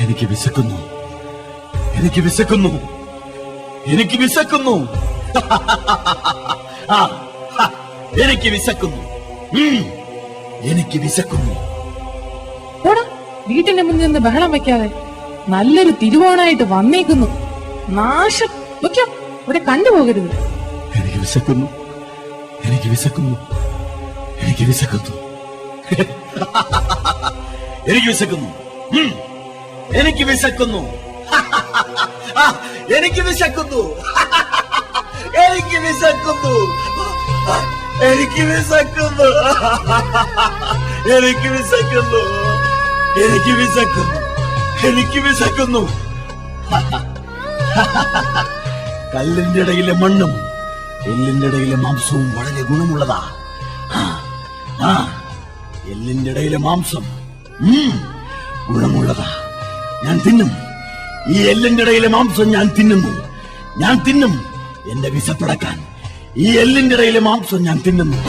എനിക്ക് വിശക്കുന്നു, എനിക്ക് വിശക്കുന്നു, എനിക്ക് വിശക്കുന്നു. എനിക്ക് വിശക്കുന്നു, എനിക്ക് വിശക്കുന്നു. വീട്ടിന്റെ മുന്നിൽ നിന്ന് ബഹളം വെക്കാതെ നല്ലൊരു തിരുവോണായിട്ട് വന്നേക്കുന്നു. നാശം വെക്കോ, ഇവിടെ കണ്ടുപോകരുത്. എനിക്ക് വിശക്കുന്നു, എനിക്ക് വിശക്കുന്നു, എനിക്ക് വിശക്കുന്നു, എനിക്ക് വിശക്കുന്നു, എനിക്ക് വിശക്കുന്നു, എനിക്ക് വിശക്കുന്നു, എനിക്ക് വിശക്കുന്നു, എനിക്ക് വിശക്കുന്നു, എനിക്ക് വിശക്കുന്നു, എനിക്ക് വിശക്കുന്നു, എനിക്ക് വിശക്കുന്നു. കല്ലിന്റെ ഇടയിലെ മണ്ണും എല്ലിന്റെ ഇടയിലെ മാംസവും വളരെ ഗുണമുള്ളതാ. എല്ലിന്റെ ഇടയിലെ മാംസം ഗുണമുള്ളതാ. ഞാൻ തിന്നും, ഈ എല്ലിന്റെ ഇടയിലെ മാംസം ഞാൻ തിന്നുന്നു. ഞാൻ തിന്നും എന്റെ വിശപ്പടക്കാൻ. ഈ എല്ലിന്റെ ഇടയിലെ മാംസം ഞാൻ തിന്നുന്നു.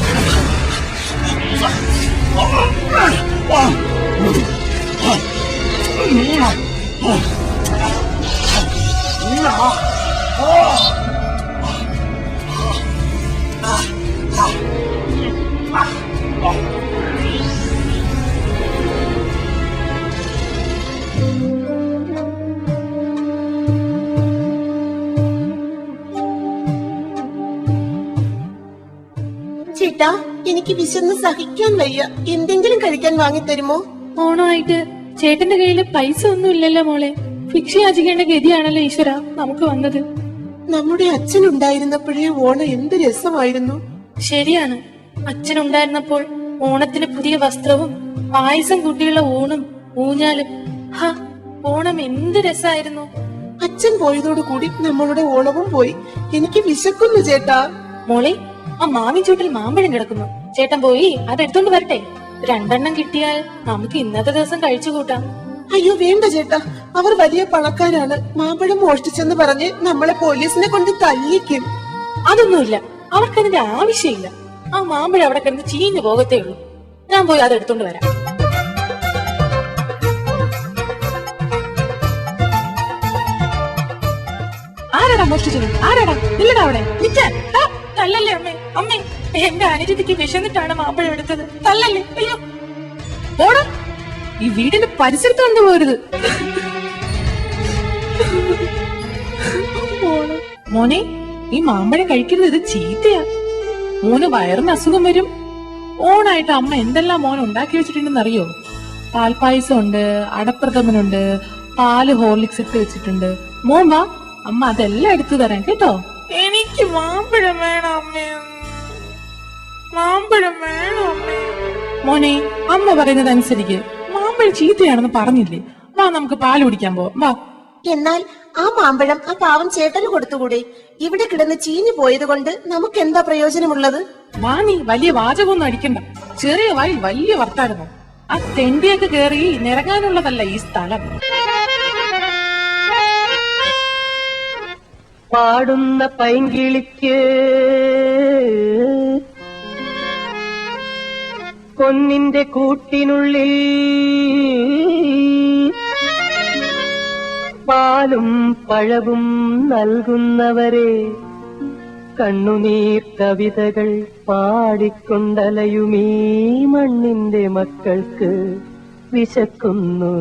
ചേട്ടാ, എനിക്ക് വിശന്ന് സഹിക്കാൻ വയ്യ. എന്തെങ്കിലും കഴിക്കാൻ വാങ്ങിത്തരുമോ? ഓണമായിട്ട് ചേട്ടന്റെ കയ്യില് പൈസ ഒന്നും ഇല്ലല്ലോ മോളെ. ഭിക്ഷ യാചിക്കേണ്ട ഗതിയാണല്ലോ ഈശ്വര നമുക്ക് വന്നത്. നമ്മുടെ അച്ഛൻ ഉണ്ടായിരുന്നപ്പോഴേ ഓണം എന്ത് രസമായിരുന്നു. ശരിയാണ്, അച്ഛനുണ്ടായിരുന്നപ്പോൾ ഓണത്തിന് പുതിയ വസ്ത്രവും പായസം കൂട്ടിയുള്ള ഊണും ഊഞ്ഞാലും. ഓണം എന്ത് രസായിരുന്നു. അച്ഛൻ പോയതോടുകൂടി നമ്മളുടെ ഓണവും പോയി. എനിക്ക് വിശക്കുന്നു ചേട്ടാ. മോളെ, ആ മാവിൻ ചൂട്ടിൽ മാമ്പഴം കിടക്കുന്നു. ചേട്ടൻ പോയി അതെടുത്തോണ്ട് വരട്ടെ. 2 എണ്ണം കിട്ടിയാൽ നമുക്ക് ഇന്നത്തെ ദിവസം കഴിച്ചു കൂട്ടാം. അയ്യോ വേണ്ട ചേട്ടാ, അവർ വലിയ പണക്കാരാണ്. മാമ്പഴം മോഷ്ടിച്ചെന്ന് പറഞ്ഞ് നമ്മളെ പോലീസിനെ കൊണ്ട് തല്ലിക്കും. അതൊന്നുമില്ല, അവർക്കതിന്റെ ആവശ്യമില്ല. ആ മാമ്പഴം അവിടെ കിടന്ന് ചീഞ്ഞു പോകത്തേ ഉള്ളൂ. ഞാൻ പോയി അതെടുത്തോണ്ട് വരാം. ആരാടാ മോഷ്ടിച്ചത്? ആരാടാ? ഇല്ലടാ അവിടെ. തല്ലല്ലേ അമ്മേ. അമ്മേ, എന്റെ അനുജത്തിക്ക് വിശന്നിട്ടാണ് മാമ്പഴം എടുത്തത്. തല്ലല്ലേ. അയ്യോ ഓടാ, ഈ വീടിന്റെ പരിസരത്ത് കൊണ്ടുപോകരുത്. മോനെ, ഈ മാമ്പഴം കഴിക്കരുത്, ഇത് ചീത്തയാ. മോന് വയറിന് അസുഖം വരും. ഓണായിട്ട് അമ്മ എന്തെല്ലാം മോൻ ഉണ്ടാക്കി വെച്ചിട്ടുണ്ടെന്ന് അറിയോ? പാൽപ്പായസം ഉണ്ട്, അടപ്രഥമനുണ്ട്, പാല് ഹോർലിക്സ് ഇട്ട് വെച്ചിട്ടുണ്ട്. മോൻ വാ, അമ്മ അതെല്ലാം എടുത്തു തരാം കേട്ടോ. എനിക്ക് മാമ്പഴം വേണം അമ്മേ, മാമ്പഴം വേണം അമ്മേ. മോനെ, അമ്മ പറയുന്നത് അനുസരിക്ക്. മാമ്പഴം ചീത്തയാണെന്ന് പറഞ്ഞില്ലേ? വാ, നമുക്ക് പാല് കുടിക്കാൻ പോവാം. വാ. എന്നാൽ ആ മാമ്പഴം ആ പാവം ചേട്ടന് കൊടുത്തുകൂടെ? ഇവിടെ കിടന്ന് ചീഞ്ഞു പോയത് കൊണ്ട് നമുക്ക് എന്താ പ്രയോജനമുള്ളത്? വാ, നീ വലിയ വാചകമൊന്നും അടിക്കണ്ട. ചെറിയ വായിൽ വലിയ വർത്താനമോ? ആ തെണ്ടിയൊക്കെ കേറി നിറങ്ങാനുള്ളതല്ല ഈ സ്ഥലം. പാടുന്ന പൈങ്കിളിക്ക് പൊന്നിന്റെ കൂട്ടിനുള്ളിൽ പാലും പഴവും നൽകുന്നവരെ കണ്ണുനീർ കവിതകൾ പാടിക്കൊണ്ടലയുമീ മണ്ണിന്റെ മക്കൾക്ക് വിശക്കുന്നു.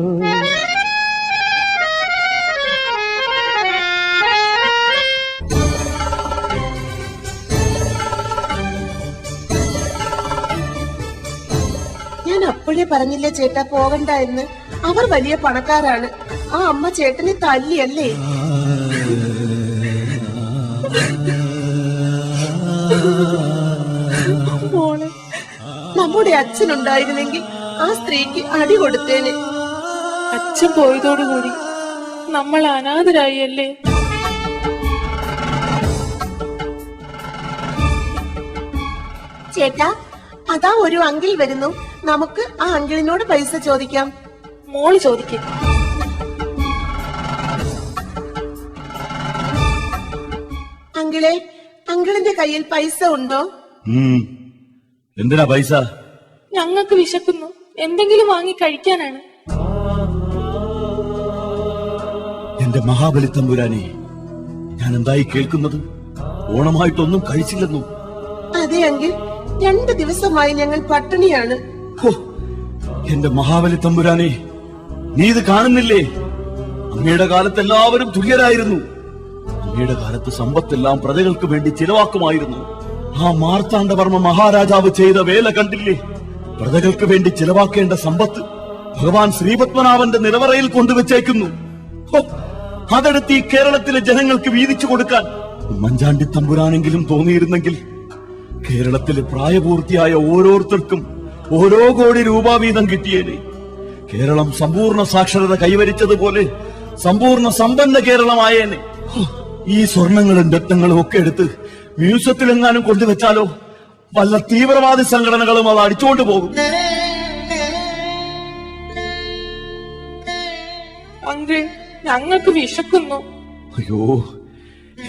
ഞാൻ അപ്പോഴേ പറഞ്ഞില്ലേ ചേട്ടാ പോകണ്ട എന്ന്. അവർ വലിയ പണക്കാരാണ്. ആ അമ്മ ചേട്ടനെ തല്ലിയല്ലേ? മോളെ, നമ്മുടെ അച്ഛനുണ്ടായിരുന്നെങ്കിൽ ആ സ്ത്രീക്ക് അടി കൊടുത്തേനെ. അച്ഛൻ പോയതോടുകൂടി നമ്മൾ അനാഥരായി അല്ലേ? ചേട്ടാ, അതാ ഒരു അങ്കിൾ വരുന്നു. നമുക്ക് ആ അങ്കിളിനോട് പൈസ ചോദിക്കാം. മോള് ചോദിക്കും. അങ്കിളെ, അങ്കിളിന്റെ കയ്യിൽ പൈസ ഉണ്ടോ? എന്തിനാ പൈസ? ഞങ്ങൾക്ക് വിശക്കുന്നു, എന്തെങ്കിലും വാങ്ങി കഴിക്കാനാണ്. എന്റെ മഹാബലി തമ്പുരാനെ, ഞാൻ എന്തായി കേൾക്കുന്നത്? ഓണമായിട്ടൊന്നും കഴിച്ചില്ലെന്നു. അതെ അങ്കിൾ, 2 ദിവസമായി ഞങ്ങൾ പട്ടിണിയാണ്. ഹോ, എന്റെ മഹാബലി തമ്പുരാനെ, നീ ഇത് കാണുന്നില്ലേ? അങ്ങയുടെ കാലത്ത് എല്ലാവരും തുല്യരായിരുന്നു. അങ്ങയുടെ കാലത്ത് സമ്പത്തെല്ലാം പ്രജകൾക്ക് വേണ്ടി ചിലവാക്കുമായിരുന്നു. ആ മാർത്താണ്ഡവർമ്മ മഹാരാജാവ് ചെയ്ത വേല കണ്ടില്ലേ? പ്രജകൾക്ക് വേണ്ടി ചിലവാക്കേണ്ട സമ്പത്ത് ഭഗവാൻ ശ്രീപത്മനാഭന്റെ നിലവറയിൽ കൊണ്ടുവച്ചേക്കുന്നു. ഹോ, അതെടുത്ത് ഈ കേരളത്തിലെ ജനങ്ങൾക്ക് വീതിച്ചു കൊടുക്കാൻ ഉമ്മൻചാണ്ടി തമ്പുരാനെങ്കിലും തോന്നിയിരുന്നെങ്കിൽ കേരളത്തിലെ പ്രായപൂർത്തിയായ ഓരോരുത്തർക്കും ഓരോ കോടി രൂപ വീതം കിട്ടിയേനെ. കേരളം സമ്പൂർണ്ണ സാക്ഷരത കൈവരിച്ചതുപോലെ സമ്പൂർണ്ണ സമ്പന്ന കേരളമായേനെ. ഈ സ്വർണങ്ങളും രത്നങ്ങളും ഒക്കെ എടുത്ത് മ്യൂസിയത്തിലെങ്ങാനും കൊണ്ടുവച്ചാലോ വല്ല തീവ്രവാദി സംഘടനകളും അത് അടിച്ചുകൊണ്ട് പോകും. അങ്കിൾ, ഞങ്ങൾക്ക് വിശക്കുന്നു. അയ്യോ,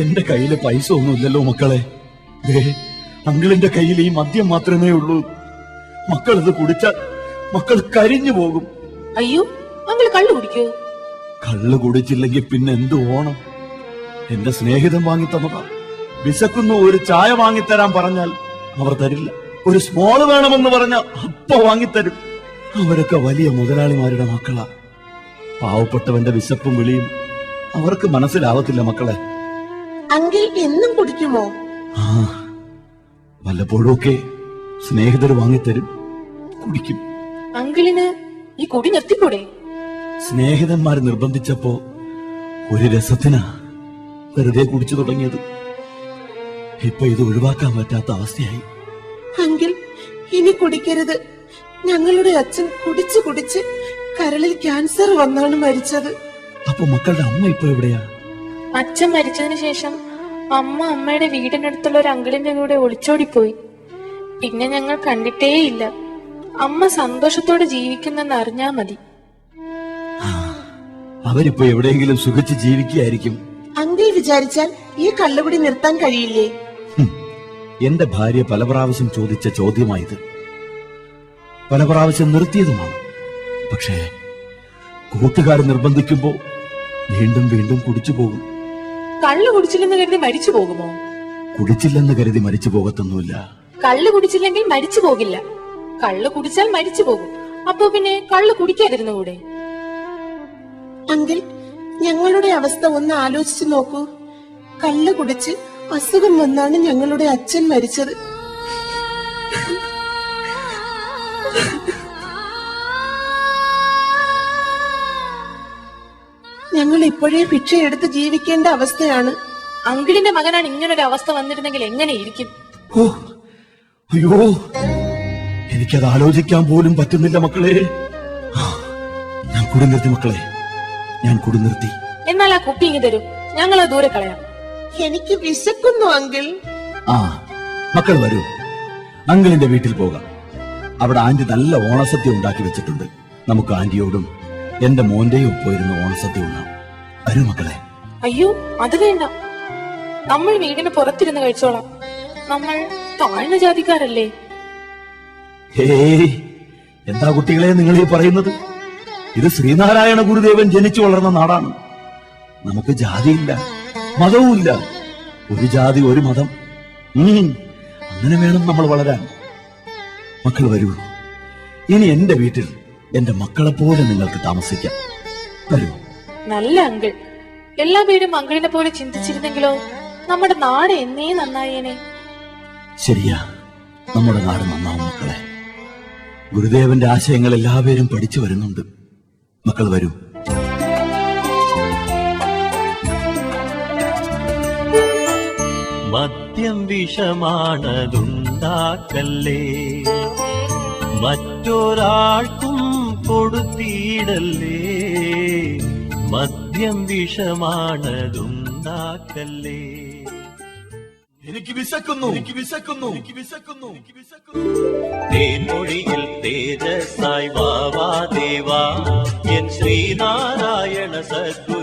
എന്റെ കയ്യില് പൈസ ഒന്നുമില്ലല്ലോ മക്കളെ. ദേ, അങ്കിളിന്റെ കയ്യിൽ ഈ മദ്യം മാത്രമേ ഉള്ളൂ. മക്കൾ ഇത് കുടിച്ചാൽ മക്കൾ കരിഞ്ഞു പോകും. അയ്യോ, അങ്കിൾ കള്ളു കുടിക്കോ? കള്ളു കുടിച്ചില്ലെങ്കിൽ പിന്നെ എന്ത് ഓണം? എന്റെ സ്നേഹിതൻ വാങ്ങിത്തന്നതാ. വിശക്കുന്നു, ഒരു ചായ വാങ്ങിത്തരാൻ പറഞ്ഞാൽ അവർ തരില്ല. ഒരു സ്മോള് വേണമെന്ന് പറഞ്ഞാൽ അപ്പ വാങ്ങിത്തരും. അവരൊക്കെ വലിയ മുതലാളിമാരുടെ മക്കളാ. പാവപ്പെട്ടവന്റെ വിശപ്പും വിളിയും അവർക്ക് മനസ്സിലാവത്തില്ല മക്കളെ. അങ്കിൾ എന്നും കുടിക്കുമോ? ആ, വല്ലപ്പോഴുമൊക്കെ സ്നേഹിതർ വാങ്ങിത്തരും, കുടിക്കും. അങ്കിളിന് ഈ കുടി നിർത്തിക്കൂടെ? സ്നേഹിതന്മാർ നിർബന്ധിച്ചപ്പോ ഒരു രസത്തിനാ വെറുതെ കുടിച്ചു തുടങ്ങിയത്. ഇപ്പൊ ഇത് ഒഴിവാക്കാൻ പറ്റാത്ത അവസ്ഥയായി. അങ്കിൾ, ഇനി കുടിക്കരുത്. ഞങ്ങളുടെ അച്ഛൻ കുടിച്ച് കുടിച്ച് കരളിൽ ക്യാൻസർ വന്നാണ് മരിച്ചത്. അപ്പൊ മക്കളുടെ അമ്മ ഇപ്പൊ എവിടെയാ? അച്ഛൻ മരിച്ചതിന് ശേഷം അമ്മയുടെ വീടിനടുത്തുള്ള ഒരു അങ്കിളിന്റെ കൂടെ ഒളിച്ചോടിപ്പോയി. പിന്നെ ഞങ്ങൾ കണ്ടിട്ടേയില്ല. അമ്മ സന്തോഷത്തോടെ ജീവിക്കുന്നെന്ന് അറിഞ്ഞാ മതി. അവരിപ്പോ എവിടെയെങ്കിലും സുഖിച്ച് ജീവിക്കുകയായിരിക്കും. അങ്കിൾ വിചാരിച്ചാൽ ഈ കള്ളുകുടി നിർത്താൻ കഴിയില്ലേ? എന്റെ ഭാര്യ പല പ്രാവശ്യം ചോദിച്ച ചോദ്യമായത്. പല പ്രാവശ്യം നിർത്തിയതുമാണ്. പക്ഷേ കൂട്ടുകാർ നിർബന്ധിക്കുമ്പോ വീണ്ടും വീണ്ടും കുടിച്ചു പോകും. കള്ളു കുടിച്ചില്ലെന്ന് കരുതി മരിച്ചു പോകുമോ? കുടിച്ചില്ലെന്ന് കരുതി മരിച്ചു പോകത്തൊന്നുമില്ല. കള്ളു കുടിച്ചില്ലെങ്കിൽ മരിച്ചു പോകില്ല. കള്ളു കുടിച്ചാൽ മരിച്ചു പോകും. അപ്പോ പിന്നെ കള്ളു കുടിക്കാതിരുന്നുകൂടെ? അങ്കിൾ, ഞങ്ങളുടെ അവസ്ഥ ഒന്ന് ആലോചിച്ചു നോക്കൂ. കള്ളു കുടിച്ച് അസുഖം വന്നാണ് ഞങ്ങളുടെ അച്ഛൻ മരിച്ചത്. ഞങ്ങൾ ഇപ്പോഴേ ഭിക്ഷയെടുത്ത് ജീവിക്കേണ്ട അവസ്ഥയാണ്. അങ്കിളിന്റെ മകനാണ് ഇങ്ങനൊരു അവസ്ഥ വന്നിരുന്നെങ്കിൽ എങ്ങനെയിരിക്കും? ഓ, അയ്യോ, എനിക്കത് ആലോചിക്കാൻ പോലും പറ്റുന്നില്ല മക്കളെ. ഞാൻ കുടി നിർത്തി മക്കളെ, ഞാൻ കുടി നിർത്തി. എന്നാൽ ആ കുപ്പി ഇങ്ങ് തരൂ, ഞങ്ങളത് ദൂരെ കളയാം. എനിക്ക് വിശക്കുന്നു അങ്കിൾ. ആ, മക്കൾ വരൂ, അങ്കിളിന്റെ വീട്ടിൽ പോകാം. അവിടെ ആന്റി നല്ല ഓണസദ്യ ഉണ്ടാക്കി വെച്ചിട്ടുണ്ട്. നമുക്ക് ആന്റിയോടും എന്റെ മോന്റെയും ഒപ്പമിരുന്ന് ഓണസദ്യ ഉണ്ണാം. വരൂ മക്കളെ. അയ്യോ, അത് വേണ്ട. നമ്മൾ വീടിന് പുറത്തിരുന്ന് കഴിച്ചോളാം. നമ്മൾ താഴ്ന്ന ജാതിക്കാരല്ലേ. ഹേയ്, എന്താ കുട്ടികളെ നിങ്ങൾ ഈ പറയുന്നത്? ഇത് ശ്രീനാരായണ ഗുരുദേവൻ ജനിച്ചു വളർന്ന നാടാണ്. നമുക്ക് ജാതിയില്ല, മതവുമില്ല. ഒരു ജാതി ഒരു മതം. അങ്ങനെ വേണം നമ്മൾ വളരാൻ. മക്കൾ വരൂ, ഇനി എന്റെ വീട്ടിൽ എന്റെ മക്കളെ പോലെ നിങ്ങൾക്ക് താമസിക്കാം. വരൂ. നല്ല അങ്കിൾ. എല്ലാ പേരും അങ്കിളിനെ പോലെ ചിന്തിച്ചിരുന്നെങ്കിലോ നമ്മുടെ നാട് എന്നേ നന്നായേനെ. ശരിയാ, നമ്മുടെ നാട് നന്നാവും മക്കളെ. ഗുരുദേവന്റെ ആശയങ്ങൾ എല്ലാവരും പഠിച്ചു വരുന്നുണ്ട്. മക്കൾ വരൂ. മദ്യം വിഷമാണതുണ്ടാക്കല്ലേ, മറ്റൊരാൾക്കും കൊടുത്തിടല്ലേ. മദ്യം വിഷമാണതുണ്ടാക്കല്ലേ. എനിക്ക് വിശക്കുന്നു, എനിക്ക് വിശക്കുന്നു, എനിക്ക് വിശക്കുന്നു, എനിക്ക് വിശക്കുന്നു. തേൻമൊഴിയിൽ തേജസ്സായി വാവാ ദേവാ, എൻ ശ്രീനാരായണ സദ്ഗുരു.